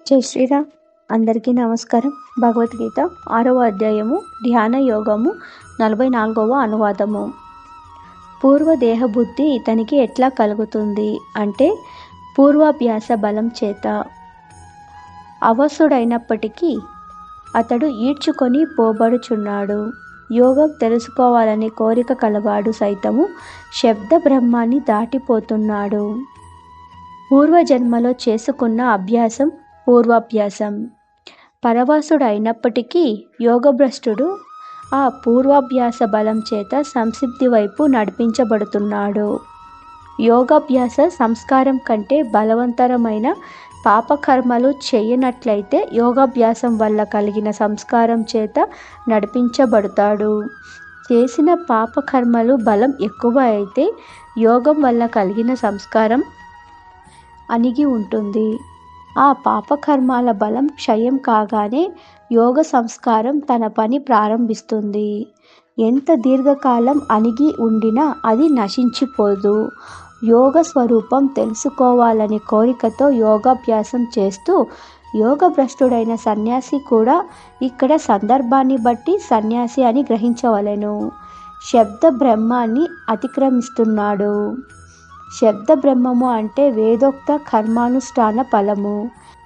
జై శ్రీరామ్. అందరికీ నమస్కారం. భగవద్గీత 6వ అధ్యాయము ధ్యాన యోగము 44వ అనువాదము. పూర్వదేహబుద్ధి ఇతనికి ఎట్లా కలుగుతుంది అంటే పూర్వాభ్యాస బలం చేత. అవసుడైనప్పటికీ అతడు ఈడ్చుకొని పోబడుచున్నాడు. యోగం తెలుసుకోవాలని కోరిక కలవాడు సైతము శబ్ద బ్రహ్మాన్ని దాటిపోతున్నాడు. పూర్వజన్మలో చేసుకున్న అభ్యాసం పూర్వాభ్యాసం. పరవశుడు అయినప్పటికీ యోగభ్రష్టుడు ఆ పూర్వాభ్యాస బలం చేత సంసిద్ధి వైపు నడిపించబడుతున్నాడు. యోగాభ్యాస సంస్కారం కంటే బలవంతరమైన పాపకర్మలు చేయనట్లయితే యోగాభ్యాసం వల్ల కలిగిన సంస్కారం చేత నడిపించబడతాడు. చేసిన పాపకర్మలు బలం ఎక్కువ అయితే యోగం వల్ల కలిగిన సంస్కారం అణిగి ఉంటుంది. ఆ పాపకర్మాల బలం క్షయం కాగానే యోగ సంస్కారం తన పని ప్రారంభిస్తుంది. ఎంత దీర్ఘకాలం అణిగి ఉండినా అది నశించిపోదు. యోగ స్వరూపం తెలుసుకోవాలని కోరికతో యోగాభ్యాసం చేస్తూ యోగభ్రష్టుడైన సన్యాసి కూడా ఇక్కడ సందర్భాన్ని బట్టి సన్యాసి అని గ్రహించవలెను. శబ్ద బ్రహ్మాన్ని అతిక్రమిస్తున్నాడు. శబ్ద బ్రహ్మము అంటే వేదోక్త కర్మానుష్ఠాన ఫలము.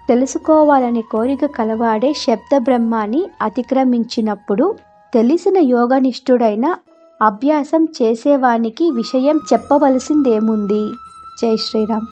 తెలుసుకోవాలని కోరిక కలవాడే శబ్ద బ్రహ్మాన్ని అతిక్రమించినప్పుడు తెలిసిన యోగనిష్ఠుడైన అభ్యాసం చేసేవానికి విషయం చెప్పవలసిందేముంది. జై శ్రీరామ్.